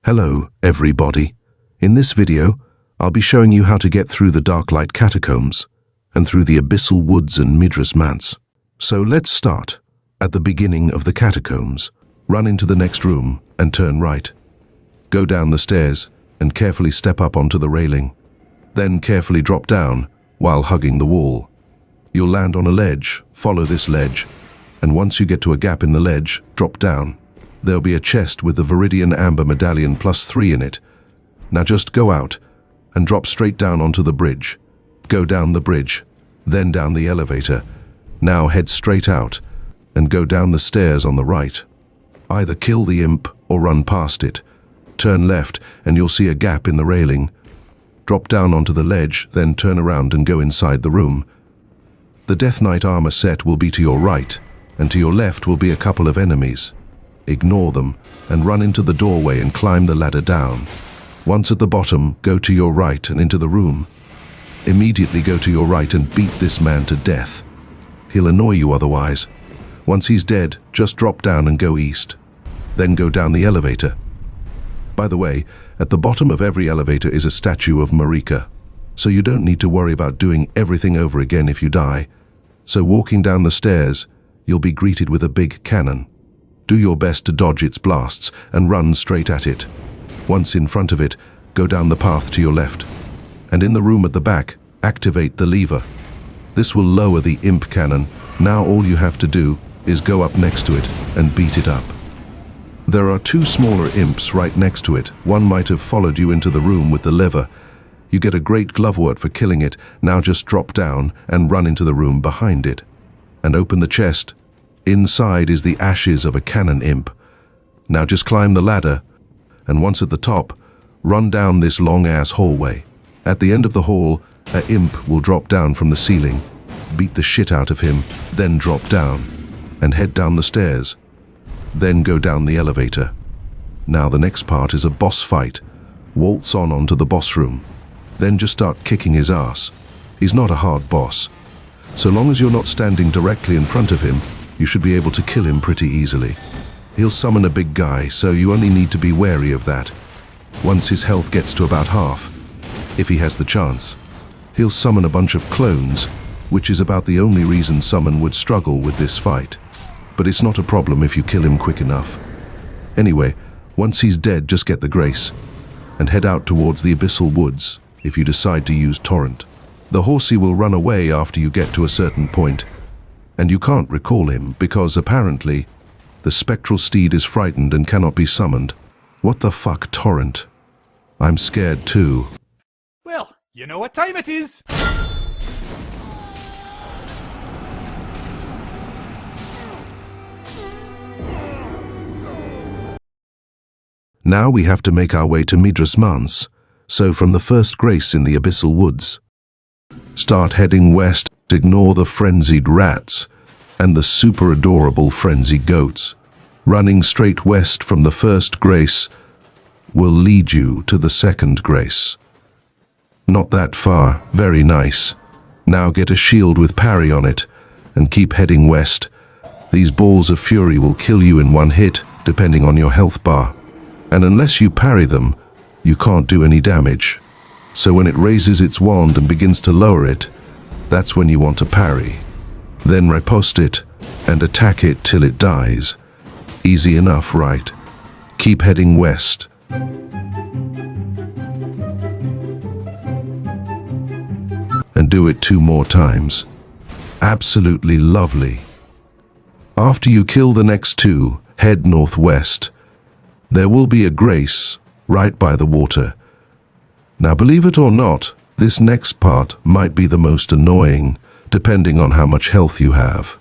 Hello, everybody. In this video, I'll be showing you how to get through the Darklight Catacombs and through the Abyssal Woods and Midras Manse. So let's start. At the beginning of the catacombs, run into the next room and turn right. Go down the stairs and carefully step up onto the railing. Then carefully drop down while hugging the wall. You'll land on a ledge, follow this ledge, and once you get to a gap in the ledge, drop down. There'll be a chest with the Viridian Amber Medallion +3 in it. Now just go out and drop straight down onto the bridge. Go down the bridge, then down the elevator. Now head straight out and go down the stairs on the right. Either kill the imp or run past it. Turn left and you'll see a gap in the railing. Drop down onto the ledge, then turn around and go inside the room. The Death Knight armor set will be to your right, and to your left will be a couple of enemies. Ignore them and run into the doorway and climb the ladder down. Once at the bottom, go to your right and into the room. Immediately go to your right and beat this man to death. He'll annoy you otherwise. Once he's dead, just drop down and go east. Then go down the elevator. By the way, at the bottom of every elevator is a statue of Marika, so you don't need to worry about doing everything over again if you die. So walking down the stairs, you'll be greeted with a big cannon. Do your best to dodge its blasts and run straight at it. Once in front of it, go down the path to your left. And in the room at the back, activate the lever. This will lower the imp cannon. Now all you have to do is go up next to it and beat it up. There are two smaller imps right next to it. One might have followed you into the room with the lever. You get a great glove wort for killing it. Now just drop down and run into the room behind it. And open the chest. Inside is the ashes of a cannon imp. Now just climb the ladder, and once at the top, run down this long-ass hallway. At the end of the hall, an imp will drop down from the ceiling. Beat the shit out of him, then drop down, and head down the stairs. Then go down the elevator. Now the next part is a boss fight. Waltz onto the boss room. Then just start kicking his ass. He's not a hard boss. So long as you're not standing directly in front of him, you should be able to kill him pretty easily. He'll summon a big guy, so you only need to be wary of that. Once his health gets to about half, if he has the chance, he'll summon a bunch of clones, which is about the only reason someone would struggle with this fight. But it's not a problem if you kill him quick enough. Anyway, once he's dead, just get the grace and head out towards the Abyssal Woods if you decide to use Torrent. The horsey will run away after you get to a certain point, and you can't recall him because apparently the spectral steed is frightened and cannot be summoned. What the fuck, Torrent? I'm scared too. Well, you know what time it is! Now we have to make our way to Midras Manse, so from the first grace in the Abyssal Woods. Start heading west, ignore the frenzied rats and the super adorable frenzied goats. Running straight west from the first grace will lead you to the second grace. Not that far, very nice. Now get a shield with parry on it and keep heading west. These balls of fury will kill you in one hit, depending on your health bar. And unless you parry them, you can't do any damage. So when it raises its wand and begins to lower it, that's when you want to parry. Then riposte it and attack it till it dies. Easy enough, right? Keep heading west. And do it 2 more times. Absolutely lovely. After you kill the next 2, head northwest. There will be a grace right by the water. Now believe it or not, this next part might be the most annoying, depending on how much health you have.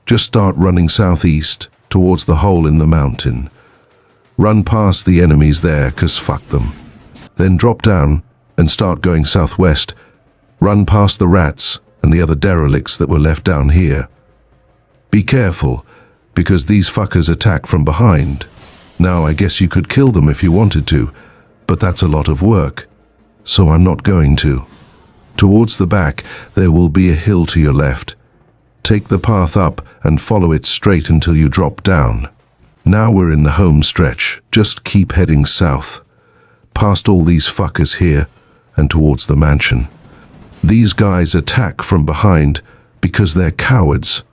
Just start running southeast towards the hole in the mountain. Run past the enemies there, 'cause fuck them. Then drop down and start going southwest. Run past the rats and the other derelicts that were left down here. Be careful, because these fuckers attack from behind. Now I guess you could kill them if you wanted to, but that's a lot of work, so I'm not going to. Towards the back, there will be a hill to your left. Take the path up and follow it straight until you drop down. Now we're in the home stretch. Just keep heading south. past all these fuckers here and towards the mansion. These guys attack from behind because they're cowards.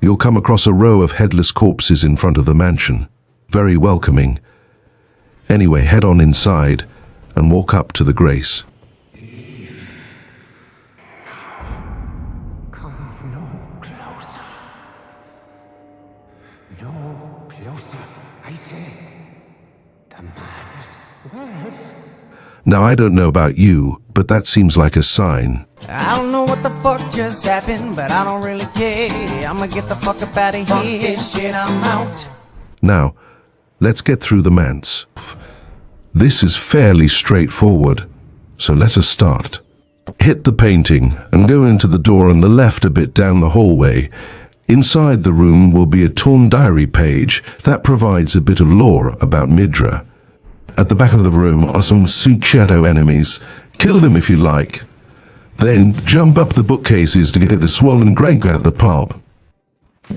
You'll come across a row of headless corpses in front of the mansion. Very welcoming. Anyway, head on inside and walk up to the Grace. Come no closer. No closer, I say. The man's worse. Now, I don't know about you, but that seems like a sign. I don't know what the fuck just happened, but I don't really care. I'ma get the fuck up out of here. Fuck this shit, I'm out. Now, let's get through the manse. This is fairly straightforward, so let us start. Hit the painting and go into the door on the left a bit down the hallway. Inside the room will be a torn diary page that provides a bit of lore about Midras. At the back of the room are some shadow enemies. Kill them if you like. Then jump up the bookcases to get the swollen greg out of the pulp.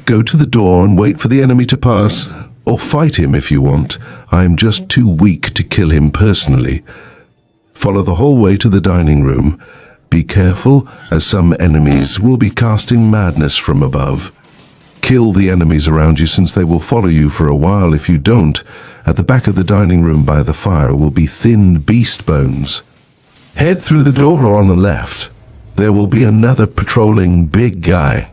Go to the door and wait for the enemy to pass, or fight him if you want. I am just too weak to kill him personally. Follow the hallway to the dining room. Be careful, as some enemies will be casting madness from above. Kill the enemies around you, since they will follow you for a while if you don't. At the back of the dining room by the fire will be thin beast bones. Head through the door on the left. There will be another patrolling big guy.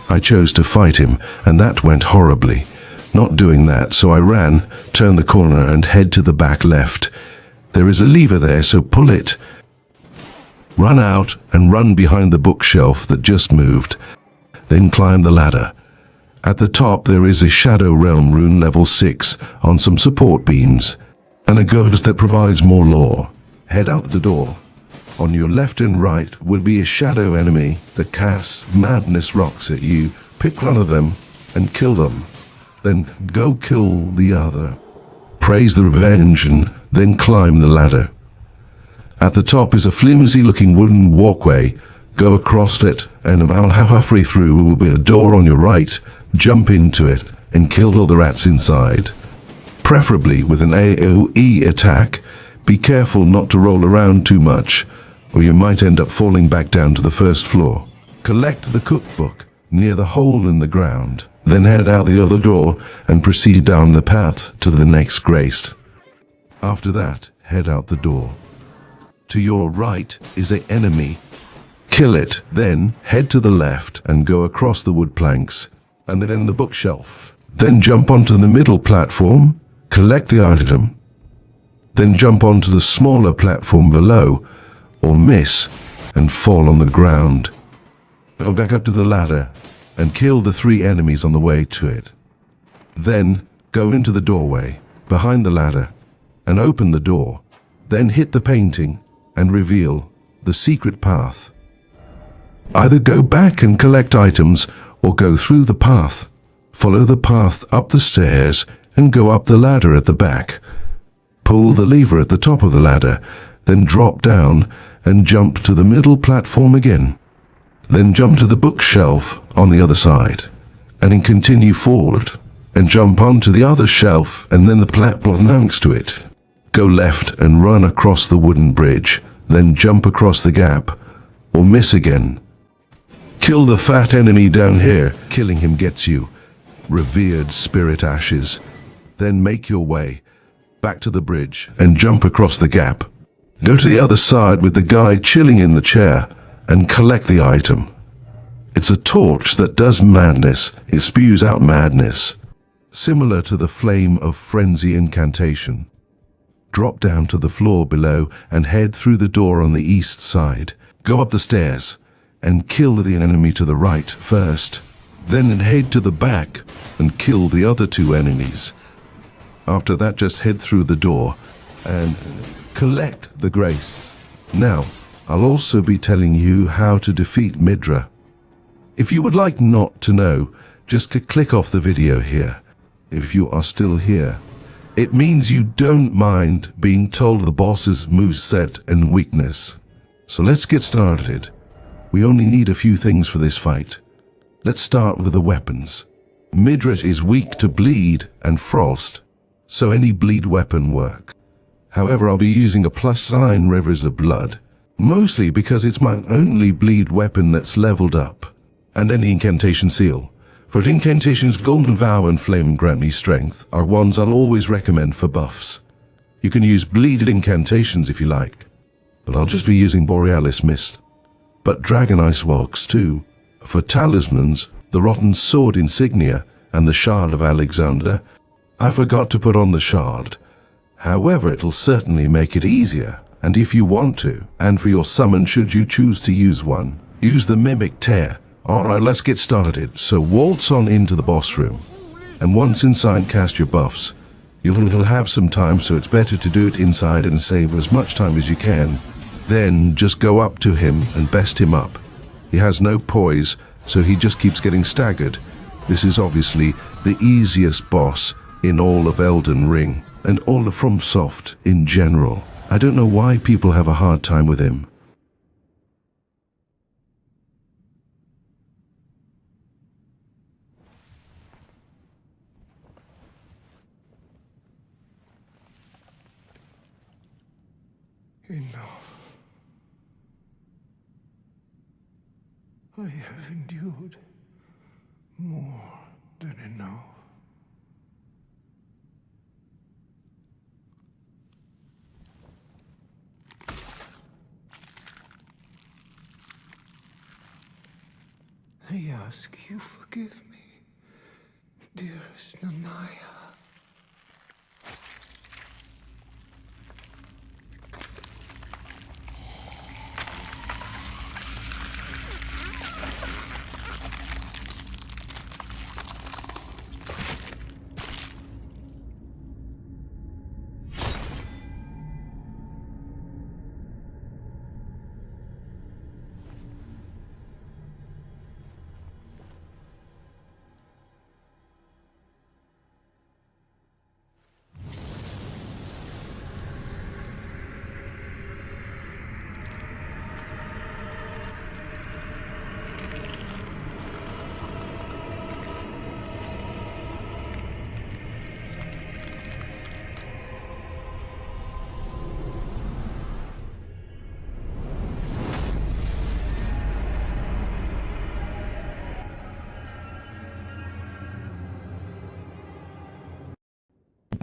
I chose to fight him, and that went horribly. Not doing that, so I ran, turned the corner and head to the back left. There is a lever there, so pull it. Run out and run behind the bookshelf that just moved. Then climb the ladder. At the top there is a Shadow Realm rune level 6 on some support beams, and a ghost that provides more lore. Head out the door. On your left and right will be a shadow enemy that casts madness rocks at you. Pick one of them and kill them. Then go kill the other. Praise the revenge and then climb the ladder. At the top is a flimsy looking wooden walkway. Go across it, and about halfway through will be a door on your right. Jump into it and kill all the rats inside. Preferably with an AoE attack. Be careful not to roll around too much, or you might end up falling back down to the first floor. Collect the cookbook near the hole in the ground. Then head out the other door and proceed down the path to the next Grace. After that, head out the door. To your right is an enemy. Kill it, then head to the left and go across the wood planks, and then the bookshelf. Then jump onto the middle platform, collect the item, then jump onto the smaller platform below, or miss and fall on the ground. Go back up to the ladder and kill the 3 enemies on the way to it. Then go into the doorway behind the ladder and open the door. Then hit the painting and reveal the secret path. Either go back and collect items or go through the path. Follow the path up the stairs and go up the ladder at the back. Pull the lever at the top of the ladder, then drop down and jump to the middle platform again. Then jump to the bookshelf on the other side, and then continue forward and jump onto the other shelf and then the platform next to it. Go left and run across the wooden bridge, then jump across the gap, or miss again. Kill the fat enemy down here. Killing him gets you revered spirit ashes. Then make your way back to the bridge and jump across the gap. Go to the other side with the guy chilling in the chair and collect the item. It's a torch that does madness. It spews out madness, similar to the Flame of Frenzy incantation. Drop down to the floor below and head through the door on the east side. Go up the stairs and kill the enemy to the right first. Then head to the back and kill the other 2 enemies. After that, just head through the door and collect the Grace. Now, I'll also be telling you how to defeat Midras. If you would like not to know, just click off the video here. If you are still here, it means you don't mind being told the boss's moveset and weakness. So let's get started. We only need a few things for this fight. Let's start with the weapons. Midras is weak to bleed and frost, so any bleed weapon works. However, I'll be using a plus sign Rivers of Blood, mostly because it's my only bleed weapon that's leveled up, and any incantation seal. For incantations Golden Vow and Flame grant me strength are ones I'll always recommend for buffs. You can use bleeded incantations if you like, but I'll just be using Borealis Mist. But Dragon Ice works too. For talismans, the Rotten Sword Insignia and the Shard of Alexander, I forgot to put on the Shard. However, it'll certainly make it easier, and if you want to, and for your summon should you choose to use one, use the Mimic Tear. Alright, let's get started. So waltz on into the boss room, and once inside cast your buffs. You'll have some time, so it's better to do it inside and save as much time as you can. Then just go up to him and best him up. He has no poise, so he just keeps getting staggered. This is obviously the easiest boss in all of Elden Ring, and all of FromSoft in general. I don't know why people have a hard time with him. Enough. I have endured more than enough. I ask you forgive me, dearest Nanaya.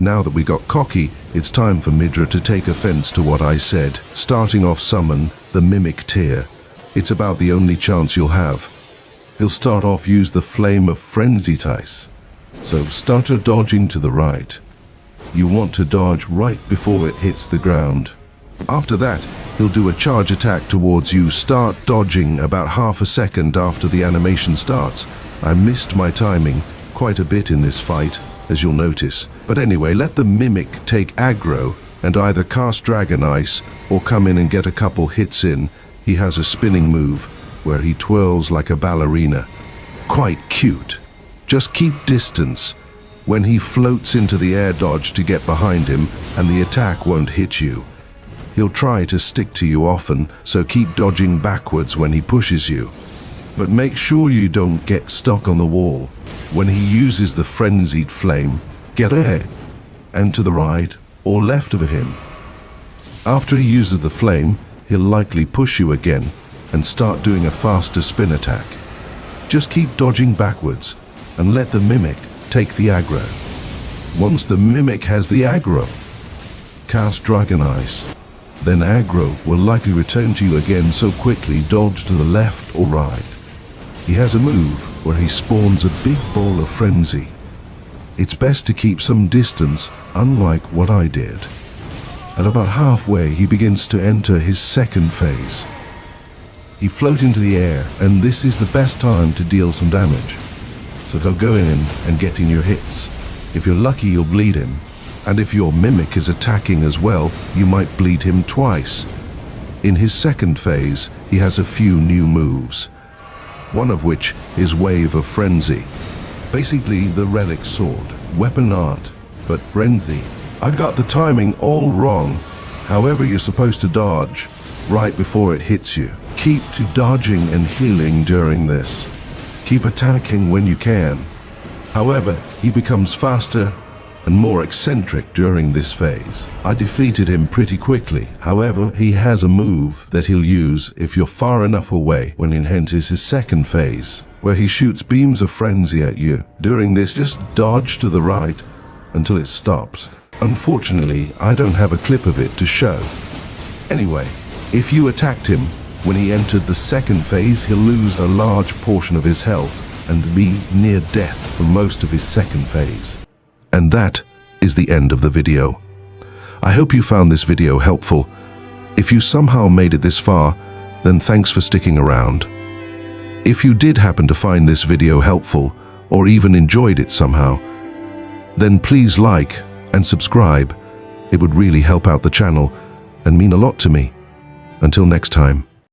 Now that we got cocky, it's time for Midra to take offense to what I said. Starting off summon the Mimic Tear. It's about the only chance you'll have. He'll start off use the Flame of Frenzy Tice. So start her dodging to the right. You want to dodge right before it hits the ground. After that, he'll do a charge attack towards you. Start dodging about half a second after the animation starts. I missed my timing quite a bit in this fight, as you'll notice. But anyway, let the Mimic take aggro and either cast Dragon Ice or come in and get a couple hits in. He has a spinning move where he twirls like a ballerina. Quite cute. Just keep distance when he floats into the air dodge to get behind him, and the attack won't hit you. He'll try to stick to you often, so keep dodging backwards when he pushes you. But make sure you don't get stuck on the wall. When he uses the Frenzied Flame, get ahead and to the right or left of him. After he uses the flame, he'll likely push you again and start doing a faster spin attack. Just keep dodging backwards and let the Mimic take the aggro. Once the Mimic has the aggro, cast Dragon Ice. Then aggro will likely return to you again, so quickly dodge to the left or right. He has a move where he spawns a big ball of frenzy. It's best to keep some distance, unlike what I did. At about halfway, he begins to enter his second phase. He floats into the air, and this is the best time to deal some damage. So go in and get in your hits. If you're lucky, you'll bleed him. And if your Mimic is attacking as well, you might bleed him twice. In his second phase, he has a few new moves. One of which is Wave of Frenzy. Basically the relic sword, weapon art, but frenzy. I got the timing all wrong. However, you're supposed to dodge right before it hits you. Keep to dodging and healing during this. Keep attacking when you can. However, he becomes faster and more eccentric during this phase. I defeated him pretty quickly. However, he has a move that he'll use if you're far enough away when he enters his second phase, where he shoots beams of frenzy at you. During this, just dodge to the right until it stops. Unfortunately, I don't have a clip of it to show. Anyway, if you attacked him when he entered the second phase, he'll lose a large portion of his health and be near death for most of his second phase. And that is the end of the video. I hope you found this video helpful. If you somehow made it this far, then thanks for sticking around. If you did happen to find this video helpful, or even enjoyed it somehow, then please like and subscribe. It would really help out the channel and mean a lot to me. Until next time.